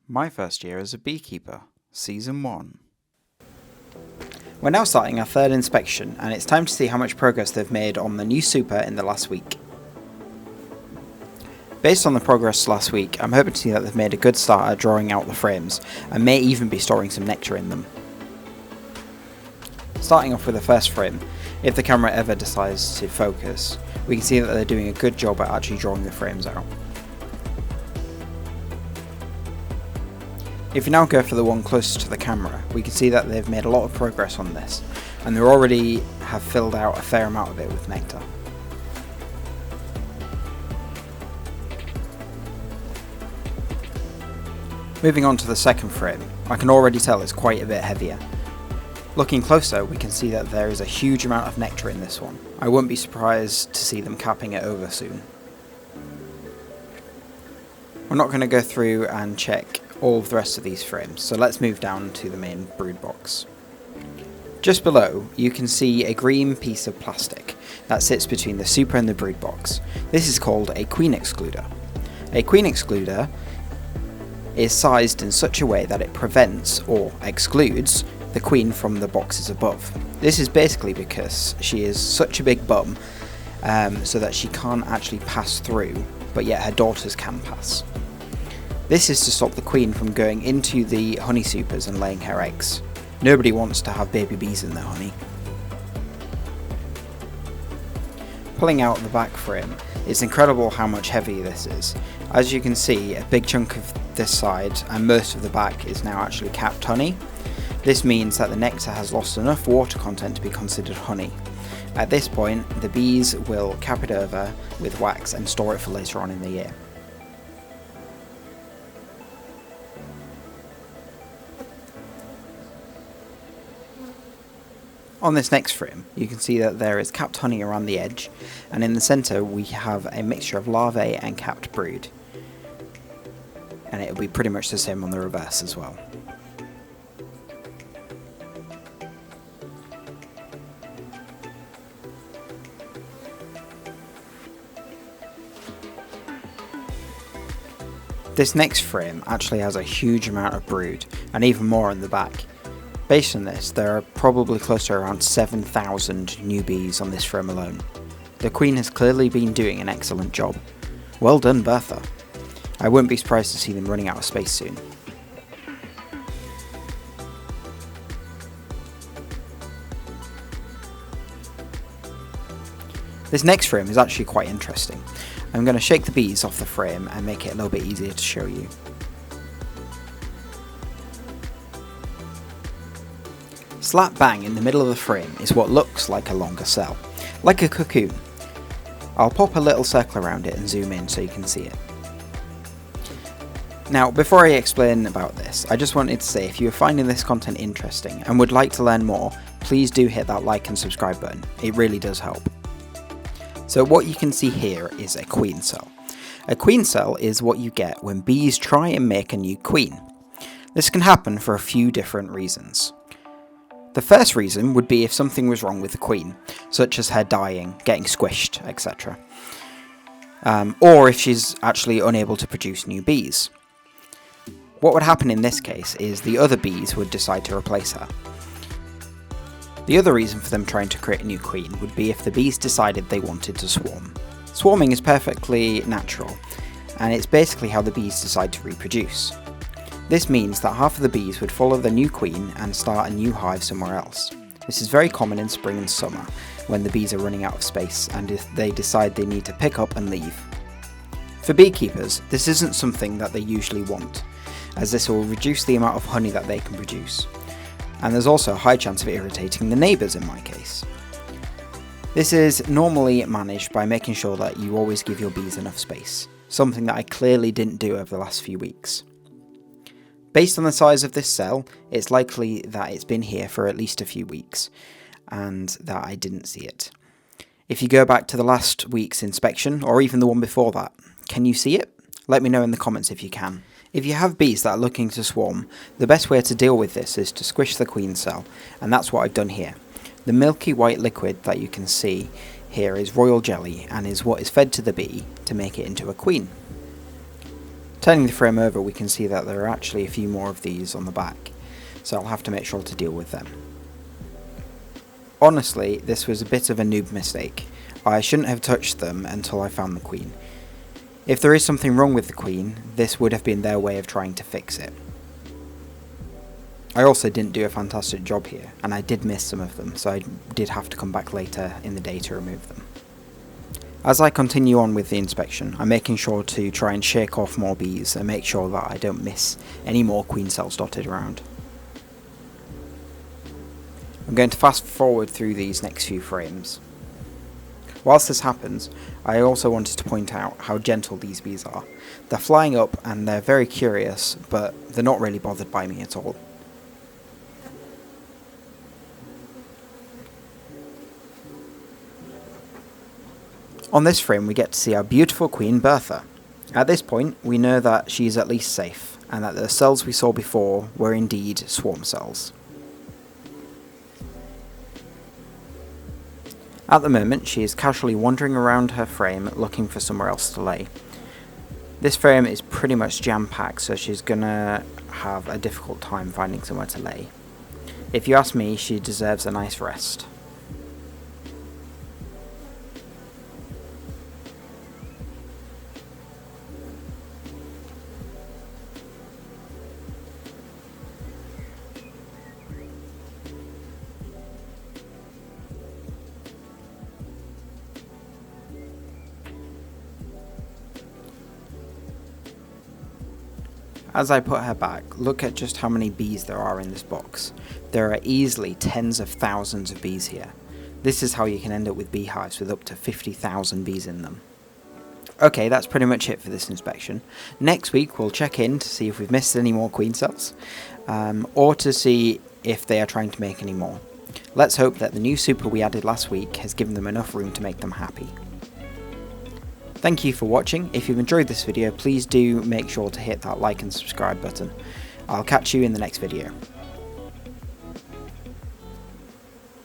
My first year as a beekeeper, Season 1. We're now starting our third inspection, and it's time to see how much progress they've made on the new super in the last week. Based on the progress last week, I'm hoping to see that they've made a good start at drawing out the frames, and may even be storing some nectar in them. Starting off with the first frame, if the camera ever decides to focus, we can see that they're doing a good job at actually drawing the frames out. If you now go for the one closest to the camera, we can see that they've made a lot of progress on this, and they already have filled out a fair amount of it with nectar. Moving on to the second frame, I can already tell it's quite a bit heavier. Looking closer, we can see that there is a huge amount of nectar in this one. I wouldn't be surprised to see them capping it over soon. We're not going to go through and check all of the rest of these frames, so let's move down to the main brood box. Just below, you can see a green piece of plastic that sits between the super and the brood box. This is called a queen excluder. A queen excluder is sized in such a way that it prevents or excludes the queen from the boxes above. This is basically because she is such a big bum, so that she can't actually pass through, but yet her daughters can pass. This is to stop the queen from going into the honey supers and laying her eggs. Nobody wants to have baby bees in their honey. Pulling out the back frame, it's incredible how much heavier this is. As you can see, a big chunk of this side and most of the back is now actually capped honey. This means that the nectar has lost enough water content to be considered honey. At this point, the bees will cap it over with wax and store it for later on in the year. On this next frame, you can see that there is capped honey around the edge, and in the centre we have a mixture of larvae and capped brood. And it'll be pretty much the same on the reverse as well. This next frame actually has a huge amount of brood, and even more in the back. Based on this, there are probably close to around 7,000 new bees on this frame alone. The queen has clearly been doing an excellent job. Well done, Bertha. I wouldn't be surprised to see them running out of space soon. This next frame is actually quite interesting. I'm going to shake the bees off the frame and make it a little bit easier to show you. Slap bang in the middle of the frame is what looks like a longer cell, like a cocoon. I'll pop a little circle around it and zoom in so you can see it. Now, before I explain about this, I just wanted to say if you are finding this content interesting and would like to learn more, please do hit that like and subscribe button. It really does help. So what you can see here is a queen cell. A queen cell is what you get when bees try and make a new queen. This can happen for a few different reasons. The first reason would be if something was wrong with the queen, such as her dying, getting squished, etc. Or if she's actually unable to produce new bees. What would happen in this case is the other bees would decide to replace her. The other reason for them trying to create a new queen would be if the bees decided they wanted to swarm. Swarming is perfectly natural, and it's basically how the bees decide to reproduce. This means that half of the bees would follow the new queen and start a new hive somewhere else. This is very common in spring and summer, when the bees are running out of space and if they decide they need to pick up and leave. For beekeepers, this isn't something that they usually want, as this will reduce the amount of honey that they can produce. And there's also a high chance of irritating the neighbours in my case. This is normally managed by making sure that you always give your bees enough space, something that I clearly didn't do over the last few weeks. Based on the size of this cell, it's likely that it's been here for at least a few weeks, and that I didn't see it. If you go back to the last week's inspection, or even the one before that, can you see it? Let me know in the comments if you can. If you have bees that are looking to swarm, the best way to deal with this is to squish the queen cell, and that's what I've done here. The milky white liquid that you can see here is royal jelly, and is what is fed to the bee to make it into a queen. Turning the frame over, we can see that there are actually a few more of these on the back, so I'll have to make sure to deal with them. Honestly, this was a bit of a noob mistake. I shouldn't have touched them until I found the queen. If there is something wrong with the queen, this would have been their way of trying to fix it. I also didn't do a fantastic job here, and I did miss some of them, so I did have to come back later in the day to remove them. As I continue on with the inspection, I'm making sure to try and shake off more bees and make sure that I don't miss any more queen cells dotted around. I'm going to fast forward through these next few frames. Whilst this happens, I also wanted to point out how gentle these bees are. They're flying up and they're very curious, but they're not really bothered by me at all. On this frame we get to see our beautiful queen Bertha. At this point we know that she is at least safe, and that the cells we saw before were indeed swarm cells. At the moment she is casually wandering around her frame looking for somewhere else to lay. This frame is pretty much jam-packed, so she's gonna have a difficult time finding somewhere to lay. If you ask me, she deserves a nice rest. As I put her back, look at just how many bees there are in this box. There are easily tens of thousands of bees here. This is how you can end up with beehives with up to 50,000 bees in them. Okay, that's pretty much it for this inspection. Next week we'll check in to see if we've missed any more queen cells, or to see if they are trying to make any more. Let's hope that the new super we added last week has given them enough room to make them happy. Thank you for watching. If you've enjoyed this video, please do make sure to hit that like and subscribe button. I'll catch you in the next video.